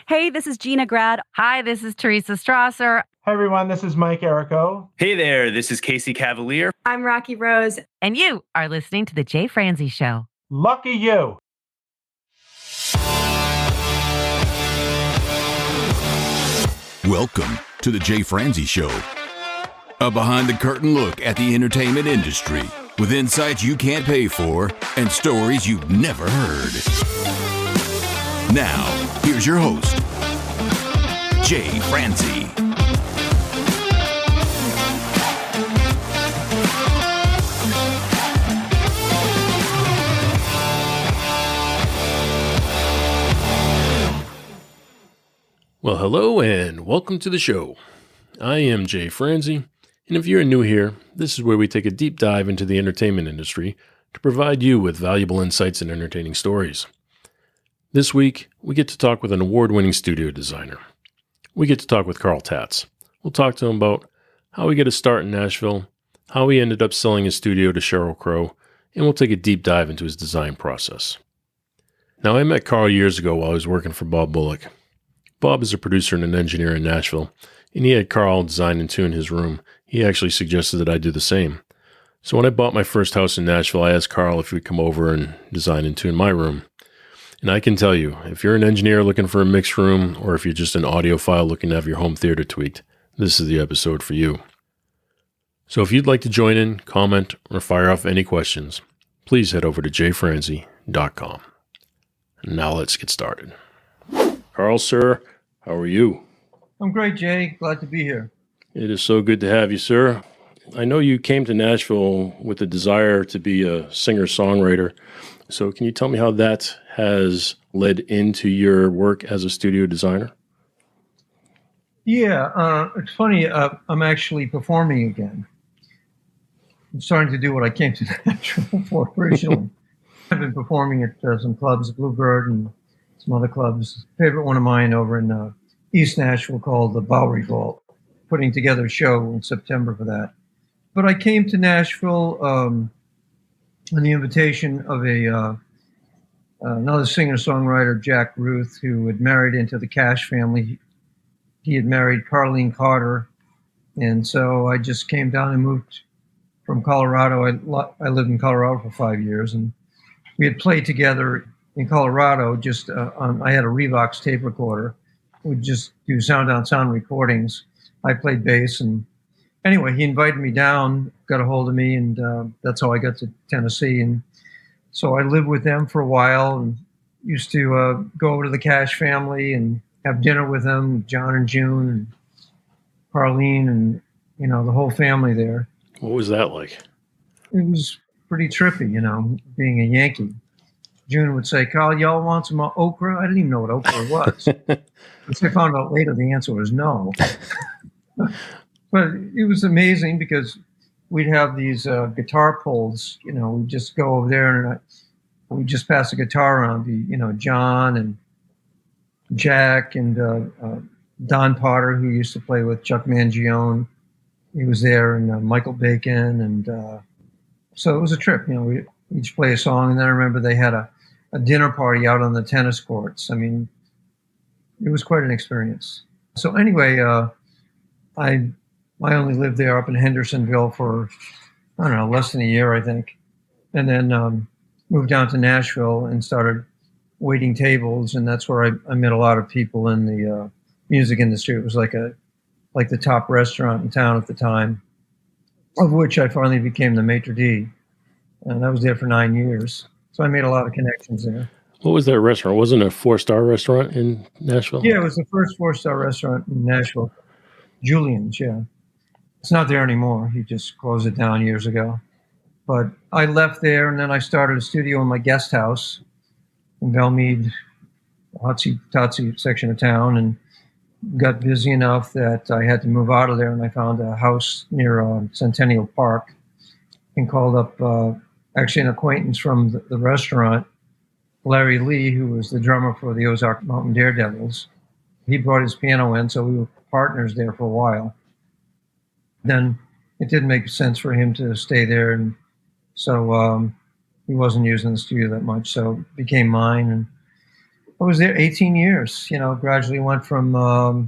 Hey, this is Gina Grad. Hi, this is Teresa Strasser. Hi, everyone. This is Mike Errico. Hey there. This is Casey Cavalier. I'm Rocky Rose. And you are listening to The Jay Franze Show. Lucky you. Welcome to The Jay Franze Show. A behind-the-curtain look at the entertainment industry with insights you can't pay for and stories you've never heard. Now, here's your host, Jay Franze. Well, hello and welcome to the show. I am Jay Franze, and if you're new here, this is where we take a deep dive into the entertainment industry to provide you with valuable insights and entertaining stories. This week, we get to talk with an award-winning studio designer. We get to talk with Carl Tatz. We'll talk to him about how he got his start in Nashville, how he ended up selling his studio to Sheryl Crow, and we'll take a deep dive into his design process. Now, I met Carl years ago while I was working for Bob Bullock. Bob is a producer and an engineer in Nashville, and he had Carl design and tune his room. He actually suggested that I do the same. So when I bought my first house in Nashville, I asked Carl if he would come over and design and tune my room. And I can tell you, if you're an engineer looking for a mixed room, or if you're just an audiophile looking to have your home theater tweaked, this is the episode for you. So if you'd like to join in, comment, or fire off any questions, please head over to jayfranze.com. Now let's get started. Carl, sir, how are you? I'm great, Jay. Glad to be here. It is so good to have you, sir. I know you came to Nashville with a desire to be a singer-songwriter. So can you tell me how that has led into your work as a studio designer? Yeah, it's funny. I'm actually performing again. I'm starting to do what I came to Nashville for originally. I've been performing at some clubs, Bluebird and some other clubs. Favorite one of mine over in East Nashville called the Bowery Vault, putting together a show in September for that. But I came to Nashville on the invitation of another singer-songwriter, Jack Ruth, who had married into the Cash family. He had married Carlene Carter, and so I just came down and moved from Colorado. I lived in Colorado for 5 years, and we had played together in Colorado. I had a Revox tape recorder. We'd just do sound on sound recordings. I played bass, and anyway, he invited me down, got a hold of me, and that's how I got to Tennessee. And so I lived with them for a while, and used to go over to the Cash family and have dinner with them, John and June and Carlene, and the whole family there. What was that like? It was pretty trippy, being a Yankee. June would say, "Carl, y'all want some okra?" I didn't even know what okra was. I found out later the answer was no. But it was amazing because we'd have these guitar pulls. We'd just go over there and we'd just pass the guitar around. John and Jack and Don Potter, who used to play with Chuck Mangione. He was there, and Michael Bacon. And so it was a trip. We each play a song. And then I remember they had a dinner party out on the tennis courts. I mean, it was quite an experience. So anyway, I only lived there up in Hendersonville for, less than a year, I think. And then moved down to Nashville and started waiting tables. And that's where I met a lot of people in the music industry. It was like the top restaurant in town at the time, of which I finally became the maitre d'. And I was there for 9 years. So I made a lot of connections there. What was that restaurant? Wasn't it a 4-star restaurant in Nashville? Yeah, it was the first 4-star restaurant in Nashville. Julian's, yeah. It's not there anymore. He just closed it down years ago. But I left there, and then I started a studio in my guest house in Belmead, Hotsy section of town, and got busy enough that I had to move out of there, and I found a house near Centennial Park and called up actually an acquaintance from the restaurant, Larry Lee, who was the drummer for the Ozark Mountain Daredevils. He brought his piano in, so we were partners there for a while. Then it didn't make sense for him to stay there, and so he wasn't using the studio that much, so it became mine. And I was there 18 years. Gradually went from a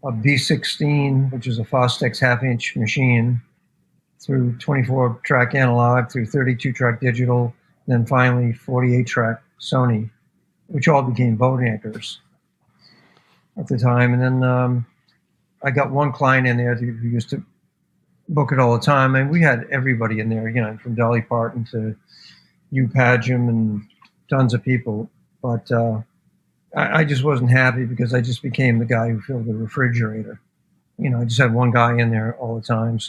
B16, which is a Fostex half-inch machine, through 24-track analog, through 32-track digital, then finally 48-track Sony, which all became boat anchors at the time. And then I got one client in there who used to book it all the time, and we had everybody in there, from Dolly Parton to Hugh Padgham and tons of people. But I just wasn't happy because I just became the guy who filled the refrigerator. I just had one guy in there all the time,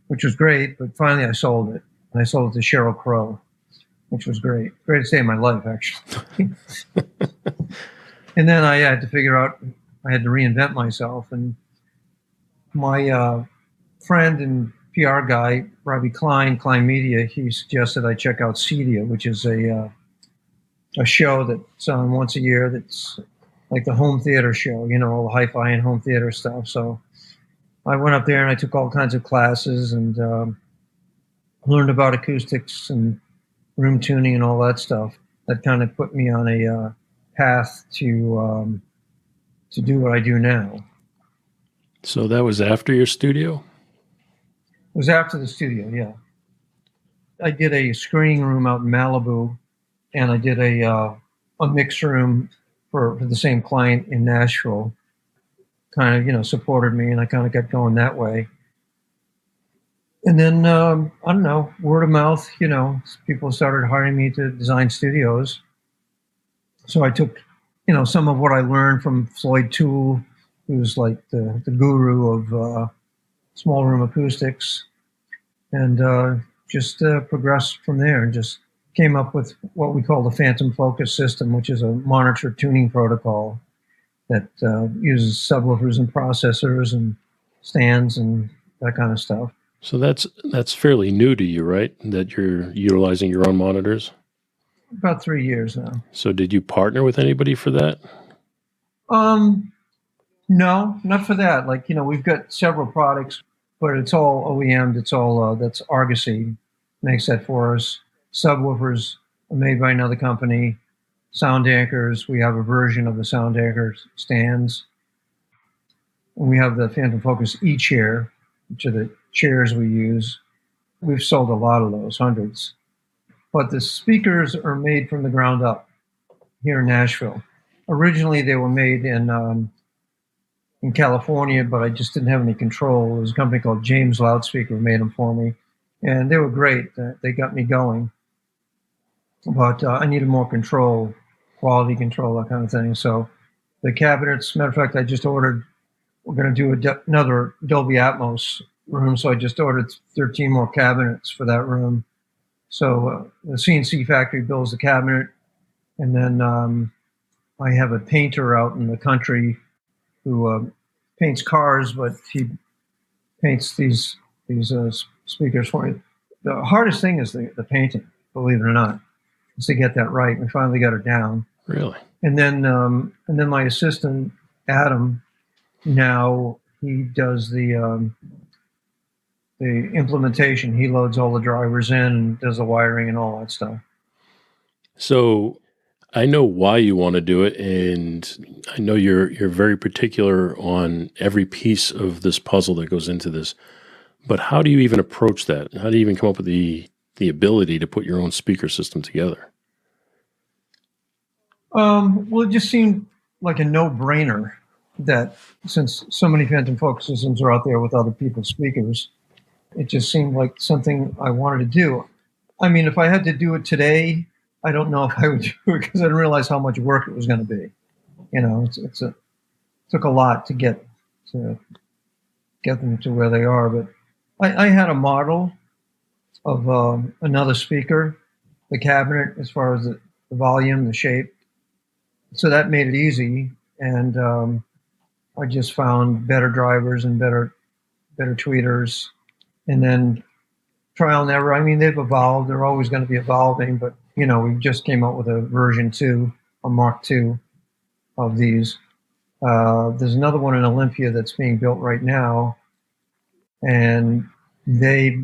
which was great. But finally I sold it. And I sold it to Sheryl Crow, which was great. Greatest day of my life, actually. And then I had to figure out, I had to reinvent myself. And my friend and PR guy, Robbie Klein Media, he suggested I check out Cedia, which is a show that's on once a year. That's like the home theater show, all the hi-fi and home theater stuff. So I went up there and I took all kinds of classes and learned about acoustics and room tuning and all that stuff. That kind of put me on a path to do what I do now. So that was after your studio? It was after the studio, yeah. I did a screening room out in Malibu, and I did a mix room for the same client in Nashville. Kind of, supported me, and I kind of got going that way. And then, I don't know, word of mouth, people started hiring me to design studios. So I took, some of what I learned from Floyd Toole, who's like the guru of small room acoustics, and just progressed from there and just came up with what we call the PhantomFocus system, which is a monitor tuning protocol that uses subwoofers and processors and stands and that kind of stuff. So that's fairly new to you, right? That you're utilizing your own monitors? About 3 years now. So did you partner with anybody for that? No, not for that. Like, we've got several products, but it's all OEM'd. It's all, that's Argosy makes that for us. Subwoofers are made by another company. Sound anchors, we have a version of the sound anchor stands. And we have the PhantomFocus E-chair, which are the chairs we use. We've sold a lot of those, hundreds. But the speakers are made from the ground up here in Nashville. Originally, they were made in California, but I just didn't have any control. There was a company called James Loudspeaker who made them for me, and they were great. They got me going. But I needed more control, quality control, that kind of thing. So the cabinets, matter of fact, I just ordered, we're going to do another Dolby Atmos room, so I just ordered 13 more cabinets for that room. So the CNC factory builds the cabinet, and then I have a painter out in the country who paints cars, but he paints these speakers for me. The hardest thing is the painting, believe it or not, is to get that right. We finally got it down. Really? And then my assistant Adam, now he does the implementation. He loads all the drivers in and does the wiring and all that stuff. So I know why you want to do it, and I know you're very particular on every piece of this puzzle that goes into this. But how do you even approach that? How do you even come up with the ability to put your own speaker system together? Well, it just seemed like a no-brainer that since so many PhantomFocus systems are out there with other people's speakers, it just seemed like something I wanted to do. I mean, if I had to do it today, I don't know if I would do it because I didn't realize how much work it was going to be. It took a lot to get them to where they are. But I had a model of another speaker, the cabinet, as far as the volume, the shape. So that made it easy. And I just found better drivers and better tweeters. And then trial and error. I mean, they've evolved. They're always going to be evolving. But, we just came out with a version 2, a Mark 2 of these. There's another one in Olympia that's being built right now. And they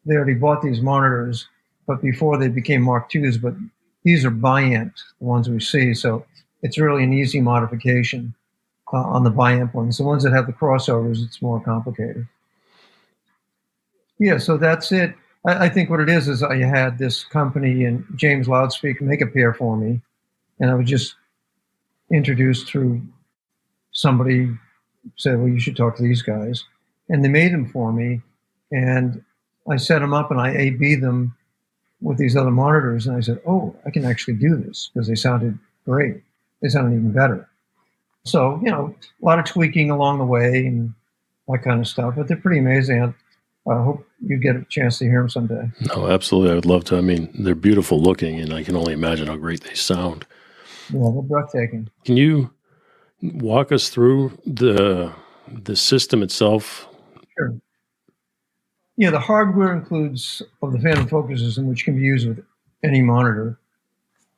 already bought these monitors, but before they became Mark IIs, but These are bi-amped, the ones we see. So it's really an easy modification on the bi-amp ones. The ones that have the crossovers, it's more complicated. Yeah, so that's it. I think what it is I had this company and James Loudspeaker make a pair for me, and I was just introduced through somebody said, well, you should talk to these guys. And they made them for me, and I set them up and I A/B them with these other monitors, and I said, oh, I can actually do this, because they sounded great. They sounded even better. So, a lot of tweaking along the way and that kind of stuff, but they're pretty amazing. I hope you get a chance to hear them someday. Oh, absolutely. I would love to. I mean, they're beautiful looking, and I can only imagine how great they sound. Yeah, they're breathtaking. Can you walk us through the system itself? Sure. Yeah, the hardware includes of the PhantomFocus system, which can be used with any monitor.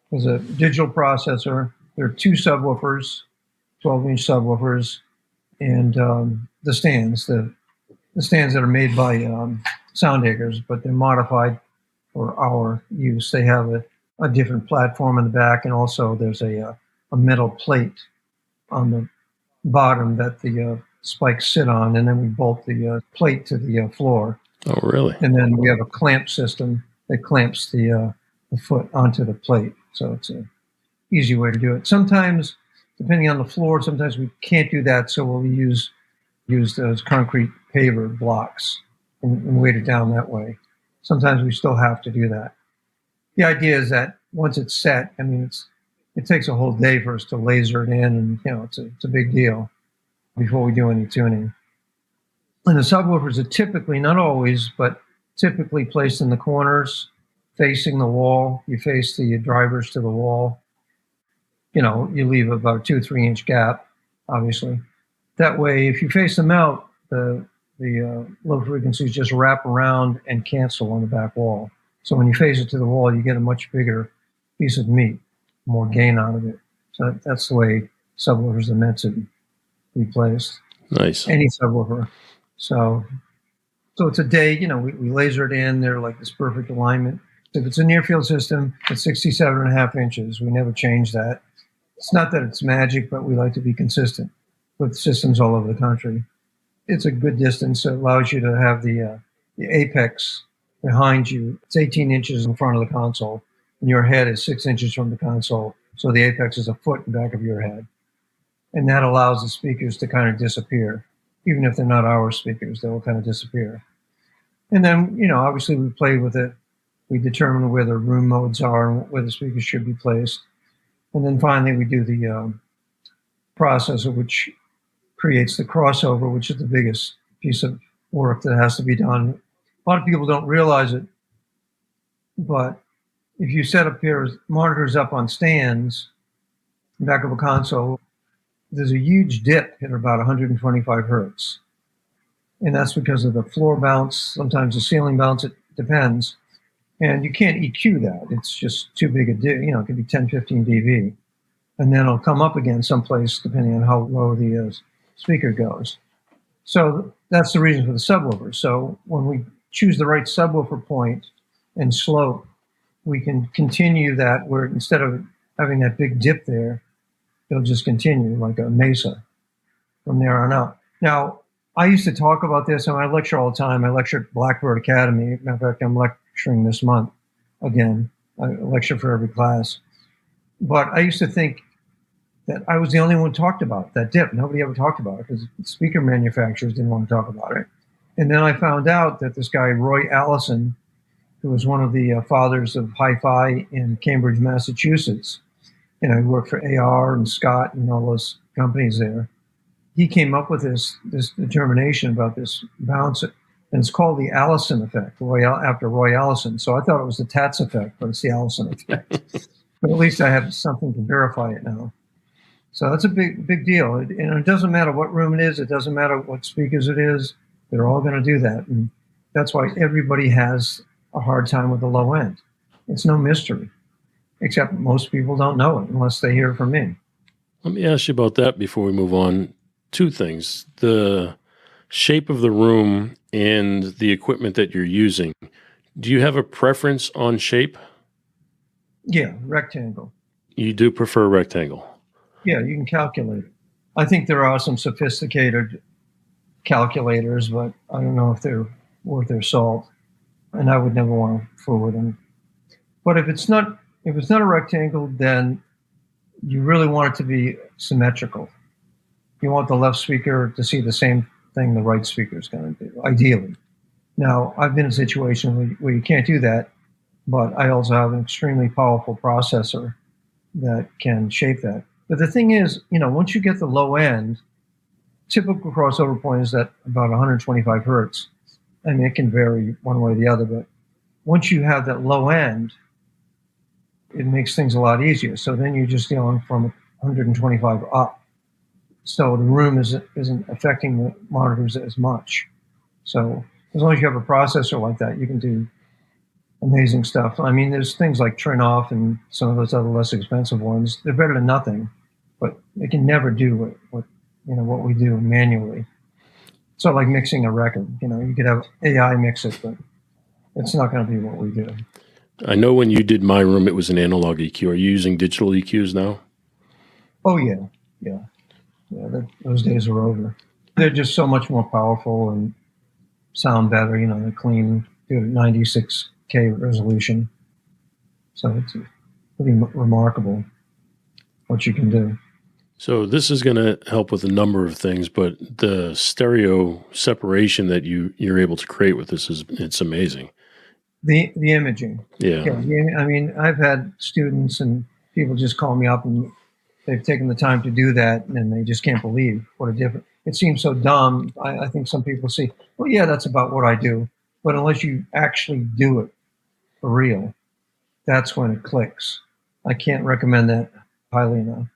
There's a digital processor. There are 2 subwoofers, 12-inch subwoofers, and the stands. The stands that are made by Soundacres, but they're modified for our use. They have a different platform in the back, and also there's a metal plate on the bottom that the spikes sit on, and then we bolt the plate to the floor. Oh, really? And then we have a clamp system that clamps the foot onto the plate. So it's an easy way to do it. Sometimes, depending on the floor, sometimes we can't do that, so we'll use those concrete paver blocks and weight it down that way. Sometimes we still have to do that. The idea is that once it's set, I mean, it takes a whole day for us to laser it in, and it's a big deal before we do any tuning. And the subwoofers are typically, not always, but typically placed in the corners, facing the wall. You face the drivers to the wall. You leave about a 2-3 inch gap, obviously. That way, if you face them out, the low frequencies just wrap around and cancel on the back wall. So when you face it to the wall, you get a much bigger piece of meat, more gain out of it. So that's the way subwoofers are meant to be placed. Nice. Any subwoofer. So it's a day, we laser it in. They're like this perfect alignment. If it's a near field system, it's 67.5 inches. We never change that. It's not that it's magic, but we like to be consistent with systems all over the country. It's a good distance. It allows you to have the apex behind you. It's 18 inches in front of the console, and your head is 6 inches from the console. So the apex is a foot in back of your head. And that allows the speakers to kind of disappear. Even if they're not our speakers, they'll kind of disappear. And then, obviously we play with it. We determine where the room modes are and where the speakers should be placed. And then finally we do the processor, which creates the crossover, which is the biggest piece of work that has to be done. A lot of people don't realize it, but if you set a pair of monitors up on stands in the back of a console, there's a huge dip at about 125 hertz. And that's because of the floor bounce, sometimes the ceiling bounce, it depends. And you can't EQ that. It's just too big a dip. It could be 10, 15 dB. And then it'll come up again someplace depending on how low the speaker goes. So that's the reason for the subwoofer. So when we choose the right subwoofer point and slope, we can continue that where instead of having that big dip there, it'll just continue like a mesa from there on out. Now, I used to talk about this, and I lecture all the time. I lecture at Blackbird Academy. Matter of fact, I'm lecturing this month again. I lecture for every class. But I used to think that I was the only one who talked about that dip. Nobody ever talked about it because speaker manufacturers didn't want to talk about it. And then I found out that this guy, Roy Allison, who was one of the fathers of hi-fi in Cambridge, Massachusetts, he worked for AR and Scott and all those companies there. He came up with this determination about this bounce, and it's called the Allison effect, after Roy Allison. So I thought it was the Tatz effect, but it's the Allison effect. But at least I have something to verify it now. So that's a big deal. And it doesn't matter what room it is. It doesn't matter what speakers it is. They're all going to do that. And that's why everybody has a hard time with the low end. It's no mystery, except most people don't know it unless they hear it from me. Let me ask you about that before we move on. 2 things. The shape of the room and the equipment that you're using. Do you have a preference on shape? Yeah, rectangle. You do prefer rectangle. Yeah, you can calculate it. I think there are some sophisticated calculators, but I don't know if they're worth their salt. And I would never want to fool with them. But if it's not a rectangle, then you really want it to be symmetrical. You want the left speaker to see the same thing the right speaker is going to do, ideally. Now, I've been in a situation where you can't do that, but I also have an extremely powerful processor that can shape that. But the thing is, once you get the low end, typical crossover point is at about 125 hertz. I mean, it can vary one way or the other, but once you have that low end, it makes things a lot easier. So then you're just dealing from 125 up. So the room isn't affecting the monitors as much. So as long as you have a processor like that, you can do amazing stuff. I mean, there's things like Trinoff and some of those other less expensive ones. They're better than nothing, but they can never do what we do manually. It's not like mixing a record. You could have AI mix it, but it's not going to be what we do. I know when you did my room, it was an analog EQ. Are you using digital EQs now? Oh, yeah. Those days are over. They're just so much more powerful and sound better. They're clean, do it at 96K resolution. So it's pretty remarkable what you can do. So this is going to help with a number of things, but the stereo separation that you're able to create with this it's amazing. The imaging. Yeah. I mean, I've had students and people just call me up and they've taken the time to do that and they just can't believe what a difference. It seems so dumb. I think some people say, well, yeah, that's about what I do. But unless you actually do it for real, that's when it clicks. I can't recommend that highly enough.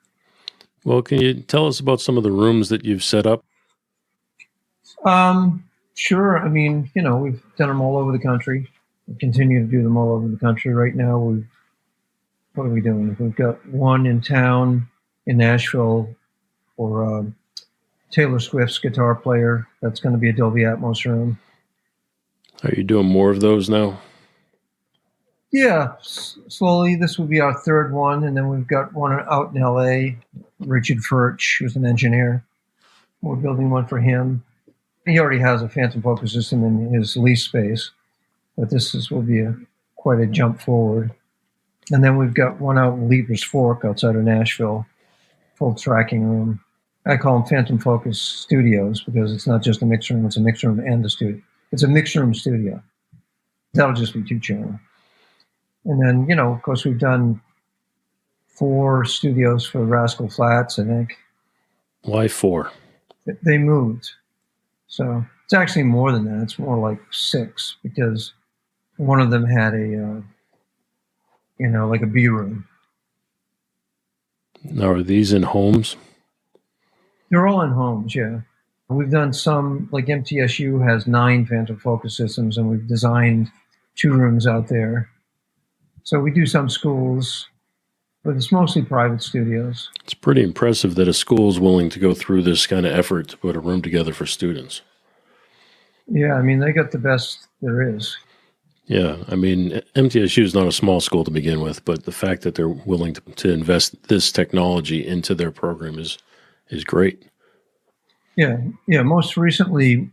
Well, can you tell us about some of the rooms that you've set up? Sure. I mean, we've done them all over the country. We continue to do them all over the country. Right now, what are we doing? We've got one in town in Nashville for Taylor Swift's guitar player. That's going to be a Dolby Atmos room. Are you doing more of those now? Yeah, slowly. This will be our third one, and then we've got one out in L.A., Richard Furch, who's an engineer. We're building one for him. He already has a PhantomFocus system in his lease space, but will be quite a jump forward. And then we've got one out in Leaper's Fork outside of Nashville, full tracking room. I call them PhantomFocus Studios because it's not just a mix room, it's a mix room and a studio. It's a mix room studio. That'll just be 2-channel. And then, of course, we've done 4 studios for Rascal Flatts, I think. Why 4? They moved. So it's actually more than that. It's more like 6 because one of them had like a B room. Now, are these in homes? They're all in homes, yeah. We've done some, like MTSU has 9 PhantomFocus systems, and we've designed 2 rooms out there. So we do some schools, but it's mostly private studios. It's pretty impressive that a school is willing to go through this kind of effort to put a room together for students. Yeah, I mean, they got the best there is. Yeah, I mean, MTSU is not a small school to begin with, but the fact that they're willing to invest this technology into their program is great. Yeah. Most recently,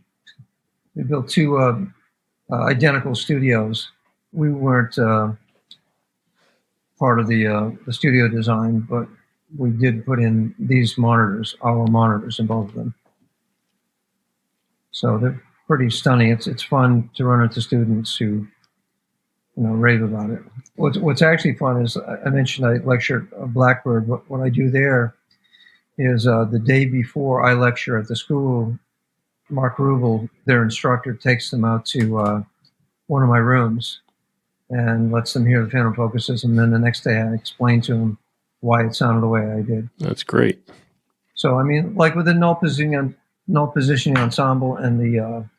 we built 2 identical studios. We weren't part of the studio design, but we did put in these monitors, our monitors in both of them. So they're pretty stunning. It's fun to run into students who rave about it. What's actually fun is I mentioned I lectured at Blackbird. What I do there is the day before I lecture at the school, Mark Rubel, their instructor, takes them out to one of my rooms and lets them hear the PhantomFocus system. And then the next day I explain to them why it sounded the way I did. That's great. So, I mean, like with the null positioning ensemble and the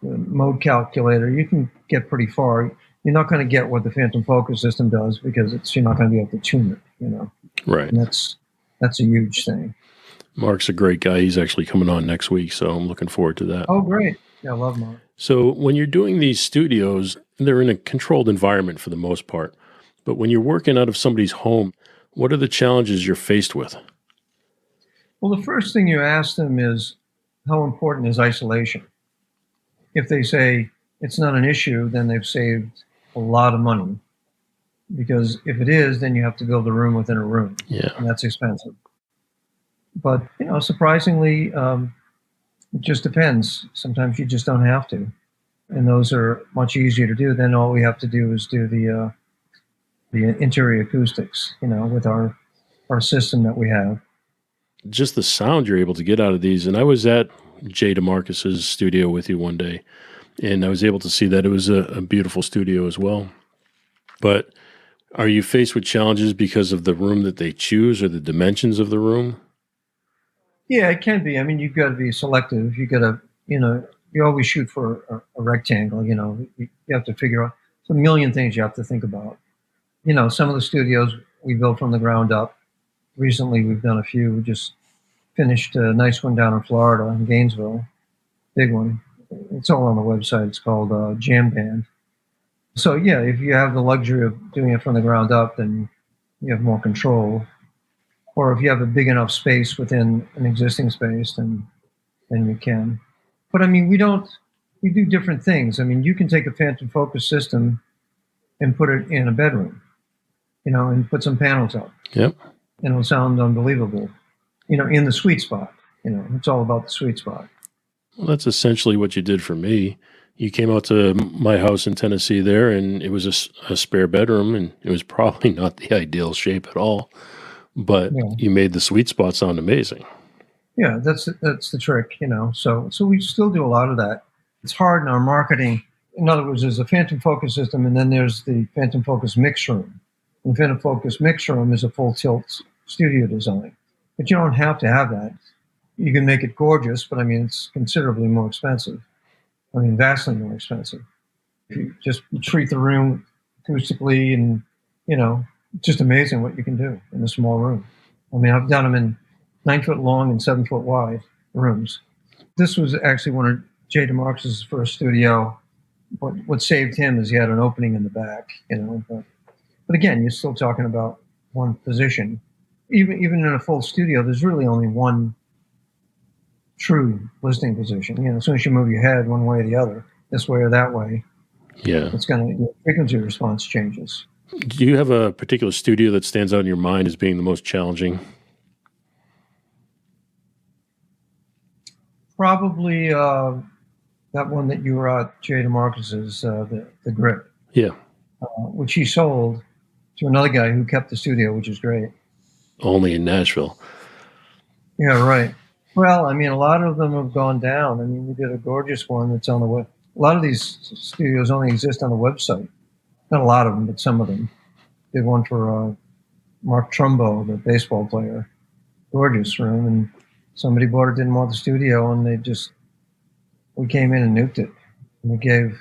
mode calculator, you can get pretty far. You're not going to get what the PhantomFocus system does because you're not going to be able to tune it, Right. And that's a huge thing. Mark's a great guy. He's actually coming on next week, so I'm looking forward to that. Oh, great. Yeah, I love Mark. So when you're doing these studios, they're in a controlled environment for the most part. But when you're working out of somebody's home, what are the challenges you're faced with? Well, the first thing you ask them is, how important is isolation? If they say it's not an issue, then they've saved a lot of money. Because if it is, then you have to build a room within a room. Yeah. And that's expensive. But, surprisingly, it just depends. Sometimes you just don't have to. And those are much easier to do. Then all we have to do is do the interior acoustics, with our system that we have. Just the sound you're able to get out of these. And I was at Jay DeMarcus's studio with you one day, and I was able to see that it was a beautiful studio as well. But are you faced with challenges because of the room that they choose or the dimensions of the room? Yeah, it can be. I mean, you've got to be selective. You got to, you always shoot for a rectangle. You have to figure out a million things you have to think about. Some of the studios we built from the ground up. Recently, we've done a few. We just finished a nice one down in Florida, in Gainesville, big one. It's all on the website. It's called Jam Band. So yeah, if you have the luxury of doing it from the ground up, then you have more control. Or if you have a big enough space within an existing space, then you can. But I mean, we do different things. I mean, you can take a PhantomFocus system and put it in a bedroom, and put some panels up. Yep. And it'll sound unbelievable, in the sweet spot. It's all about the sweet spot. Well, that's essentially what you did for me. You came out to my house in Tennessee there, and it was a spare bedroom, and it was probably not the ideal shape at all, but you made the sweet spot sound amazing. Yeah, that's the trick, So we still do a lot of that. It's hard in our marketing. In other words, there's a PhantomFocus system, and then there's the PhantomFocus mix room. The PhantomFocus mix room is a full tilt studio design, but you don't have to have that. You can make it gorgeous, but I mean, it's considerably more expensive. I mean, vastly more expensive. If you just treat the room acoustically, and just amazing what you can do in a small room. I mean, I've done them in 9 foot long and 7 foot wide rooms. This was actually one of Jay DeMarcus's first studio. What saved him is he had an opening in the back, But again, you're still talking about one position. Even in a full studio, there's really only one true listening position. As soon as you move your head one way or the other, this way or that way, the frequency response changes. Do you have a particular studio that stands out in your mind as being the most challenging? Probably that one that you were at, Jay DeMarcus's, the Grip. Yeah. Which he sold to another guy who kept the studio, which is great. Only in Nashville. Yeah, right. Well, I mean, a lot of them have gone down. I mean, we did a gorgeous one that's on the web. A lot of these studios only exist on the website. Not a lot of them, but some of them. Did one for Mark Trumbo, the baseball player. Gorgeous room. And somebody bought it, didn't want the studio, and we came in and nuked it. And it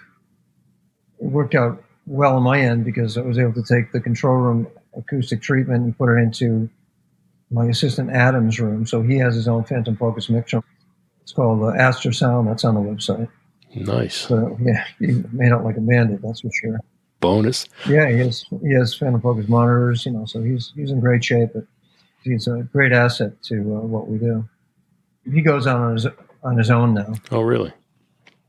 worked out well on my end because I was able to take the control room acoustic treatment and put it into my assistant Adam's room. So he has his own PhantomFocus mixer. It's called Astor Sound. That's on the website. Nice. So yeah, he made out like a bandit, that's for sure. Bonus. Yeah, he has PhantomFocus monitors, so he's in great shape. But he's a great asset to what we do. He goes on his own now. Oh, really?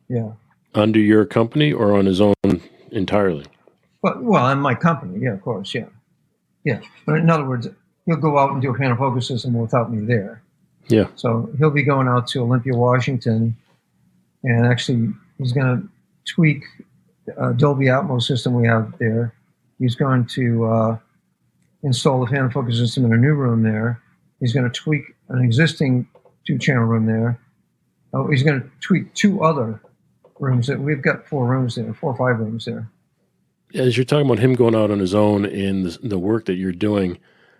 Yeah. Under your company or on his own entirely? Well, in my company, yeah, of course, yeah. Yeah. But in other words, he'll go out and do a PhantomFocus system without me there. Yeah. So he'll be going out to Olympia, Washington, and actually he's going to tweak Dolby Atmos system we have there. He's going to install the PhantomFocus system in a new room there. He's going to tweak an existing 2-channel room there. Oh, he's going to tweak 2 other rooms. We've got 4 rooms there, 4 or 5 rooms there. As you're talking about him going out on his own and the work that you're doing,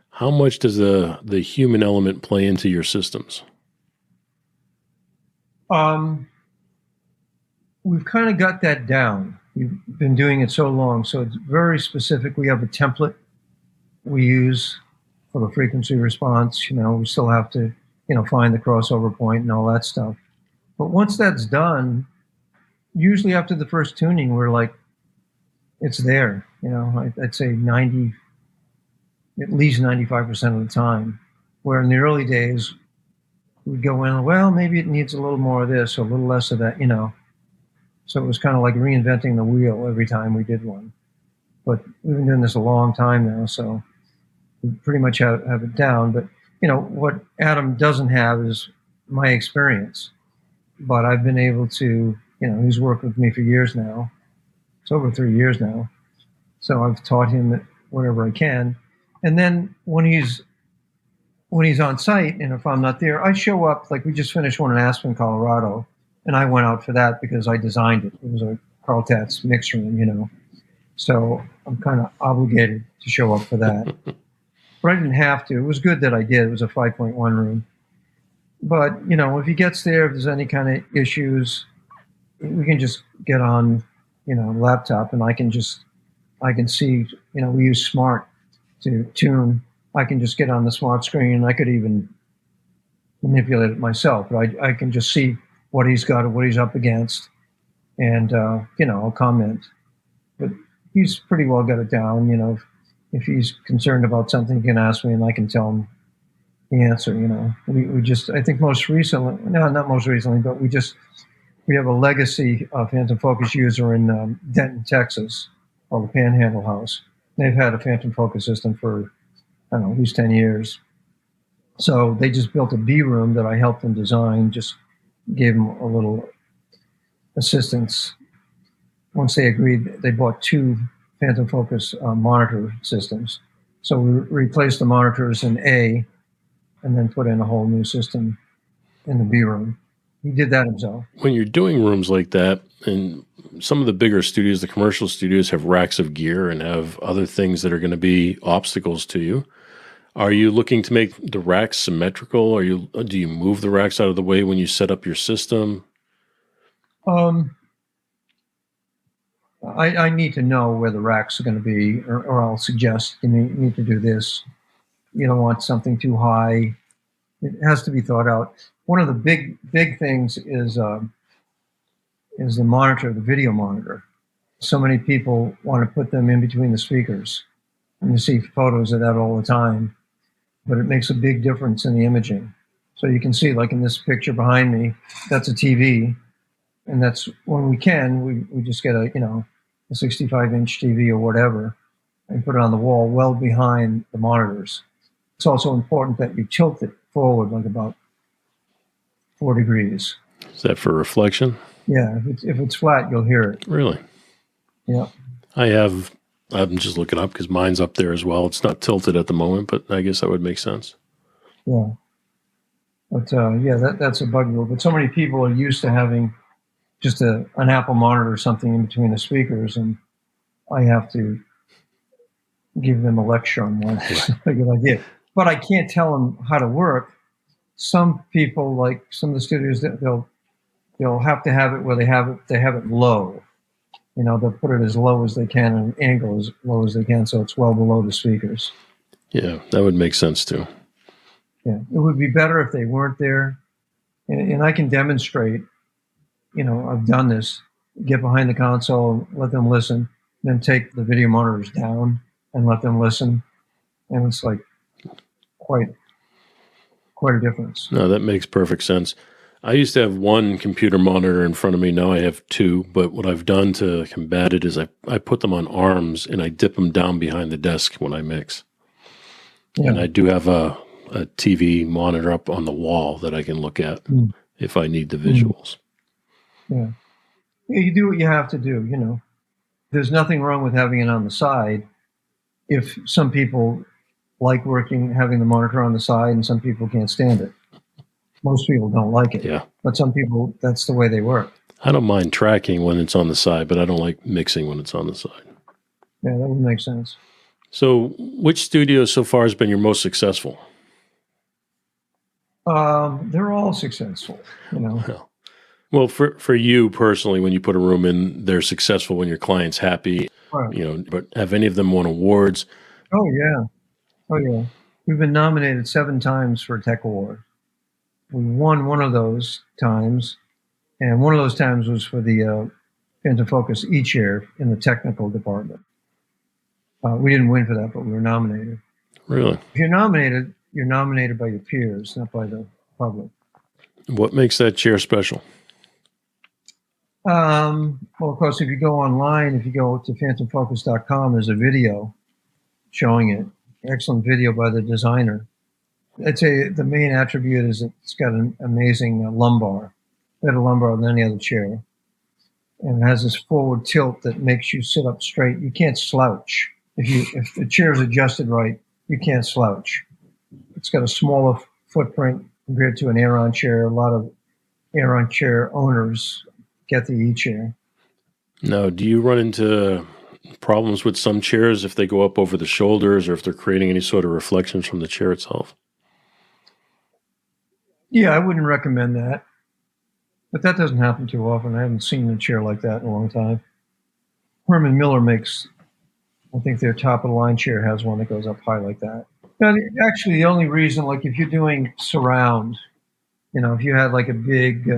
how much does the human element play into your systems? We've kind of got that down. We've been doing it so long, so it's very specific. We have a template we use for the frequency response. We still have to, find the crossover point and all that stuff. But once that's done, usually after the first tuning, we're like, it's there. I'd say at least 95% of the time. Where in the early days, we'd go in, well, maybe it needs a little more of this or a little less of that, So it was kind of like reinventing the wheel every time we did one. But we've been doing this a long time now, so we pretty much have it down. But, what Adam doesn't have is my experience. But I've been able to, he's worked with me for years now. It's over 3 years now. So I've taught him whatever I can. And then when he's on site, and if I'm not there, I show up. Like we just finished one in Aspen, Colorado, and I went out for that because I designed it. It was a Carl Tatz mix room, So I'm kind of obligated to show up for that. But I didn't have to. It was good that I did. It was a 5.1 room. But, if he gets there, if there's any kind of issues, we can just get on, laptop, and I can see, we use Smart to tune. I can just get on the Smart screen, and I could even manipulate it myself. But I can just see what he's got or what he's up against, and, I'll comment. But he's pretty well got it down, if he's concerned about something, he can ask me, and I can tell him the answer, We just, I think most recently, no, not most recently, but we have a legacy PhantomFocus user in Denton, Texas, called the Panhandle House. They've had a PhantomFocus system for, I don't know, at least 10 years. So they just built a B room that I helped them design, just gave them a little assistance. Once they agreed, they bought 2 PhantomFocus monitor systems. So we replaced the monitors in A and then put in a whole new system in the B room. He did that himself. When you're doing rooms like that, and some of the bigger studios, the commercial studios, have racks of gear and have other things that are going to be obstacles to you. Are you looking to make the racks symmetrical? Do you move the racks out of the way when you set up your system? I need to know where the racks are going to be, or I'll suggest you need to do this. You don't want something too high. It has to be thought out. One of the big things is the monitor, the video monitor. So many people want to put them in between the speakers, and you see photos of that all the time. But it makes a big difference in the imaging. So you can see, like in this picture behind me, that's a TV, and that's when we just get a 65-inch TV or whatever, and put it on the wall well behind the monitors. It's also important that you tilt it forward like about 4 degrees. Is that for reflection? Yeah, if it's flat, you'll hear it. Really? Yeah. I'm just looking up because mine's up there as well. It's not tilted at the moment, but I guess that would make sense. Yeah. But that's a bugaboo. But so many people are used to having just an Apple monitor or something in between the speakers, and I have to give them a lecture on why that's not a good idea. But I can't tell them how to work. Some people, like some of the studios, they'll have to have it where they have it low. They'll put it as low as they can and angle as low as they can, so it's well below the speakers. Yeah, that would make sense too. Yeah, it would be better if they weren't there. And I can demonstrate, I've done this, get behind the console, let them listen, then take the video monitors down and let them listen. And it's like quite a difference. No, that makes perfect sense. I used to have one computer monitor in front of me. Now I have 2, but what I've done to combat it is I put them on arms and I dip them down behind the desk when I mix. Yeah. And I do have a TV monitor up on the wall that I can look at if I need the visuals. Yeah. You do what you have to do, There's nothing wrong with having it on the side. If some people like having the monitor on the side, and some people can't stand it. Most people don't like it. Yeah. But some people, that's the way they work. I don't mind tracking when it's on the side, but I don't like mixing when it's on the side. Yeah, that would make sense. So which studio so far has been your most successful? They're all successful, Well, for you personally, when you put a room in, they're successful when your client's happy, right. But have any of them won awards? Oh, yeah. We've been nominated 7 times for a Tech Award. We won one of those times, and one of those times was for the PhantomFocus each year in the technical department. We didn't win for that, but we were nominated. Really? If you're nominated by your peers, not by the public. What makes that chair special? Well, of course, if you go online, if you go to PhantomFocus.com, there's a video showing it. Excellent video by the designer. I'd say the main attribute is it's got an amazing lumbar, better lumbar than any other chair. And it has this forward tilt that makes you sit up straight. You can't slouch. If the chair is adjusted right, you can't slouch. It's got a smaller footprint compared to an Aeron chair. A lot of Aeron chair owners get the E-chair. Now, do you run into problems with some chairs if they go up over the shoulders or if they're creating any sort of reflections from the chair itself? Yeah, I wouldn't recommend that. But that doesn't happen too often. I haven't seen a chair like that in a long time. Herman Miller makes, I think their top-of-the-line chair has one that goes up high like that. But actually, the only reason, like if you're doing surround, if you had like a big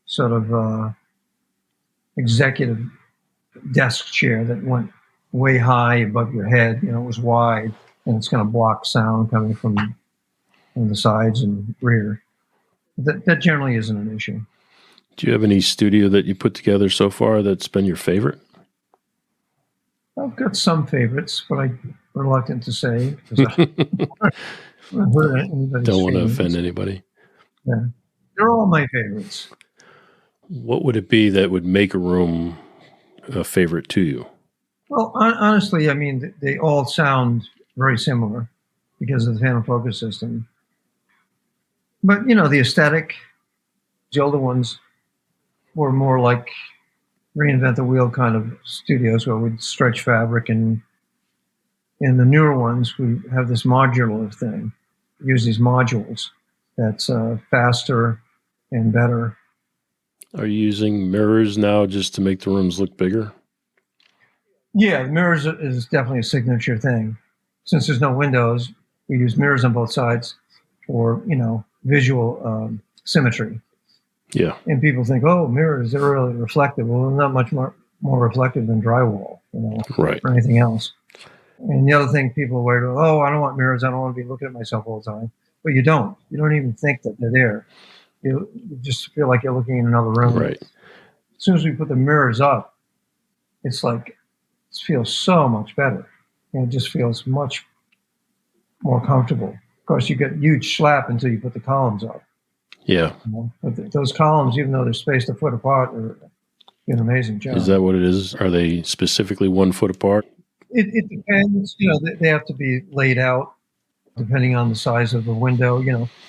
sort of executive desk chair that went way high above your head, it was wide, and it's going to block sound coming from the sides and rear. That generally isn't an issue. Do you have any studio that you put together so far that's been your favorite? I've got some favorites, but I'm reluctant to say because I don't want to offend anybody. Yeah, they're all my favorites. What would it be that would make a room a favorite to you? Well, honestly, I mean, they all sound very similar because of the PhantomFocus system. But, the aesthetic, the older ones were more like reinvent the wheel kind of studios where we'd stretch fabric, and in the newer ones, we have this modular thing. We use these modules that's faster and better. Are you using mirrors now just to make the rooms look bigger? Yeah, mirrors is definitely a signature thing. Since there's no windows, we use mirrors on both sides for, visual symmetry. Yeah. And people think, oh, mirrors, they're really reflective. Well, they're not much more reflective than drywall, right, or anything else. And the other thing people are worried about, oh, I don't want mirrors. I don't want to be looking at myself all the time. But you don't. You don't even think that they're there. You just feel like you're looking in another room. Right. As soon as we put the mirrors up, it's like, it feels so much better. And it just feels much more comfortable. Of course, you get huge slap until you put the columns up. Yeah. But those columns, even though they're spaced a foot apart, are an amazing job. Is that what it is? Are they specifically 1 foot apart? It depends. They have to be laid out depending on the size of the window.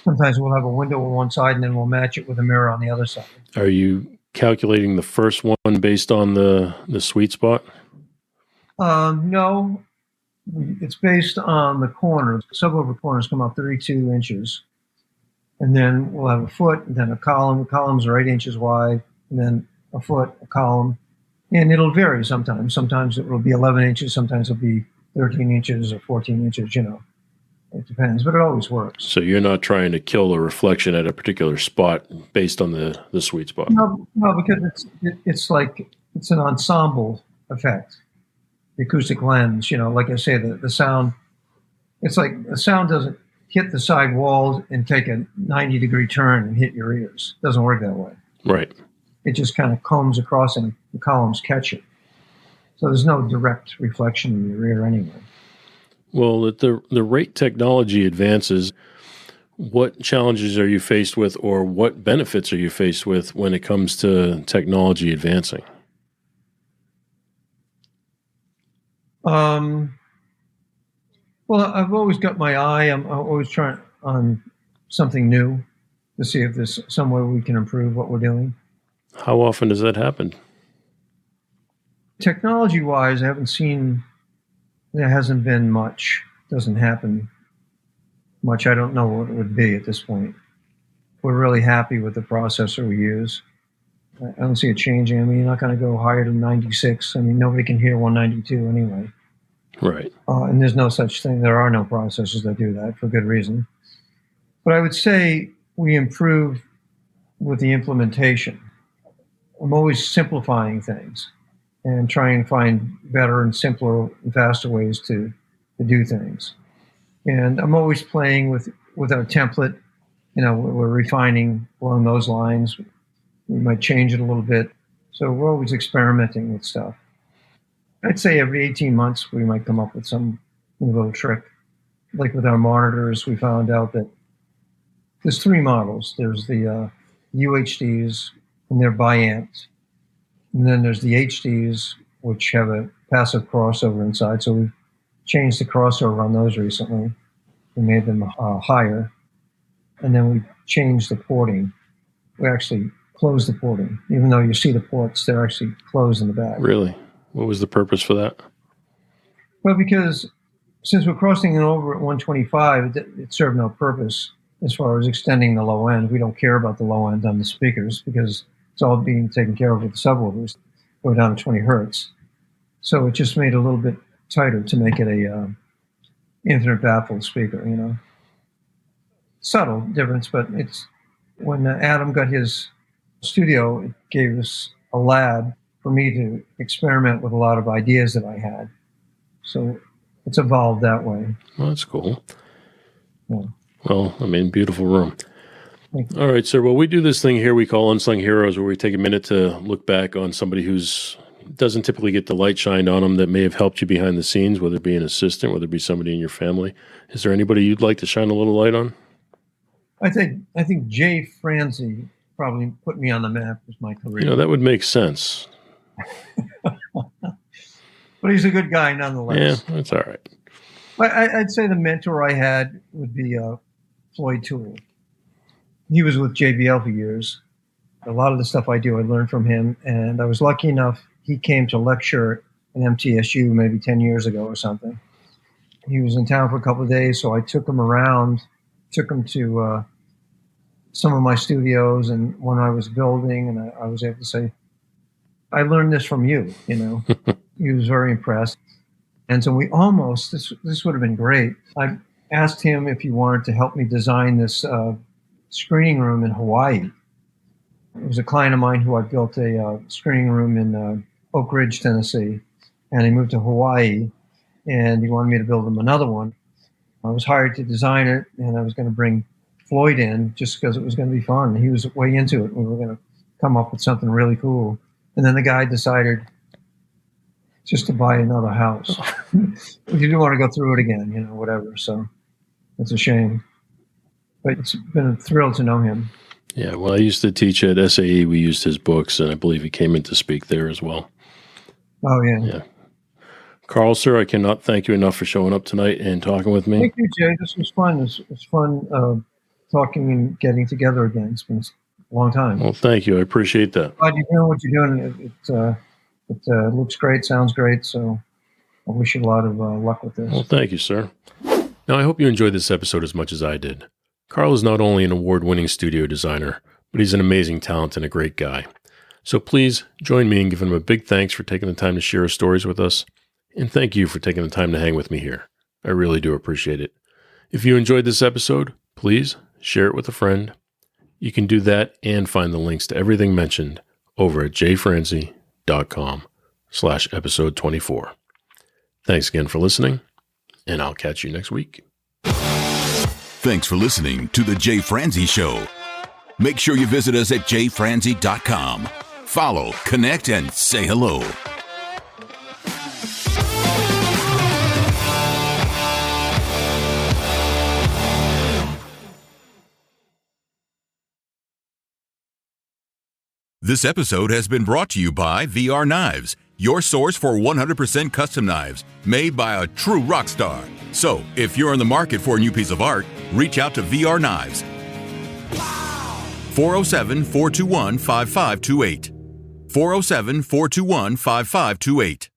Sometimes we'll have a window on one side and then we'll match it with a mirror on the other side. Are you calculating the first one based on the sweet spot? No. It's based on the corners. Subwoofer corners come up 32 inches. And then we'll have a foot, and then a column. The columns are 8 inches wide, and then a foot, a column. And it'll vary sometimes. Sometimes it will be 11 inches. Sometimes it'll be 13 inches or 14 inches, It depends, but it always works. So you're not trying to kill a reflection at a particular spot based on the sweet spot? No, because it's like it's an ensemble effect. The acoustic lens, like I say, the sound, it's like the sound doesn't hit the side walls and take a 90-degree turn and hit your ears. It doesn't work that way. Right. It just kind of combs across and the columns catch it. So there's no direct reflection in your ear anyway. Well, at the rate technology advances, what challenges are you faced with, or what benefits are you faced with when it comes to technology advancing? Well, I've always got my eye. I'm always trying on something new to see if there's some way we can improve what we're doing. How often does that happen? Technology-wise, I haven't seen, there hasn't been much. Doesn't happen much. I don't know what it would be at this point. We're really happy with the processor we use. I don't see it changing. I mean, you're not going to go higher than 96. I mean, nobody can hear 192 anyway. Right. And there's no such thing. There are no processors that do that for good reason. But I would say we improve with the implementation. I'm always simplifying things and try and find better and simpler and faster ways to do things. And I'm always playing with our template. We're refining along those lines. We might change it a little bit. So we're always experimenting with stuff. I'd say every 18 months we might come up with some little trick. Like with our monitors, we found out that there's 3 models. There's the UHDs, and they're biamped. And then there's the HDs, which have a passive crossover inside. So we've changed the crossover on those recently. We made them higher. And then we changed the porting. We actually closed the porting. Even though you see the ports, they're actually closed in the back. Really? What was the purpose for that? Well, because since we're crossing it over at 125, it served no purpose as far as extending the low end. We don't care about the low end on the speakers because it's all being taken care of with the subwoofers. Go down to 20 hertz. So it just made it a little bit tighter to make it a infinite baffled speaker, Subtle difference, but it's when Adam got his studio, it gave us a lab for me to experiment with a lot of ideas that I had. So it's evolved that way. Well, that's cool. Yeah. Well, beautiful room. All right, sir. Well, we do this thing here we call Unsung Heroes, where we take a minute to look back on somebody who's doesn't typically get the light shined on them that may have helped you behind the scenes, whether it be an assistant, whether it be somebody in your family. Is there anybody you'd like to shine a little light on? I think Jay Franze probably put me on the map with my career. That would make sense. But he's a good guy nonetheless. Yeah, that's all right. I'd say the mentor I had would be Floyd Toole. He was with JBL for years. A lot of the stuff I do, I learned from him. And I was lucky enough, he came to lecture at MTSU maybe 10 years ago or something. He was in town for a couple of days, so I took him around, took him to some of my studios and when I was building, and I was able to say, I learned this from you, He was very impressed. And so we almost, this would have been great. I asked him if he wanted to help me design this screening room in Hawaii. It was a client of mine who I built a screening room in Oak Ridge, Tennessee. And he moved to Hawaii, and he wanted me to build him another one. I was hired to design it, and I was going to bring Floyd in just because it was going to be fun. He was way into it. We were going to come up with something really cool. And then the guy decided just to buy another house. He didn't want to go through it again, whatever. So it's a shame. But it's been a thrill to know him. Yeah, well, I used to teach at SAE. We used his books, and I believe he came in to speak there as well. Oh, yeah. Yeah. Carl, sir, I cannot thank you enough for showing up tonight and talking with me. Thank you, Jay. This was fun. It's fun talking and getting together again. It's been a long time. Well, thank you. I appreciate that. Glad you're doing what you're doing. It looks great, sounds great, so I wish you a lot of luck with this. Well, thank you, sir. Now, I hope you enjoyed this episode as much as I did. Carl is not only an award-winning studio designer, but he's an amazing talent and a great guy. So please join me in giving him a big thanks for taking the time to share his stories with us, and thank you for taking the time to hang with me here. I really do appreciate it. If you enjoyed this episode, please share it with a friend. You can do that and find the links to everything mentioned over at jayfranze.com/episode 24. Thanks again for listening, and I'll catch you next week. Thanks for listening to The Jay Franze Show. Make sure you visit us at jayfranze.com. Follow, connect, and say hello. This episode has been brought to you by VR Knives, your source for 100% custom knives made by a true rock star. So, if you're in the market for a new piece of art, reach out to VR Knives. 407-421-5528. 407-421-5528.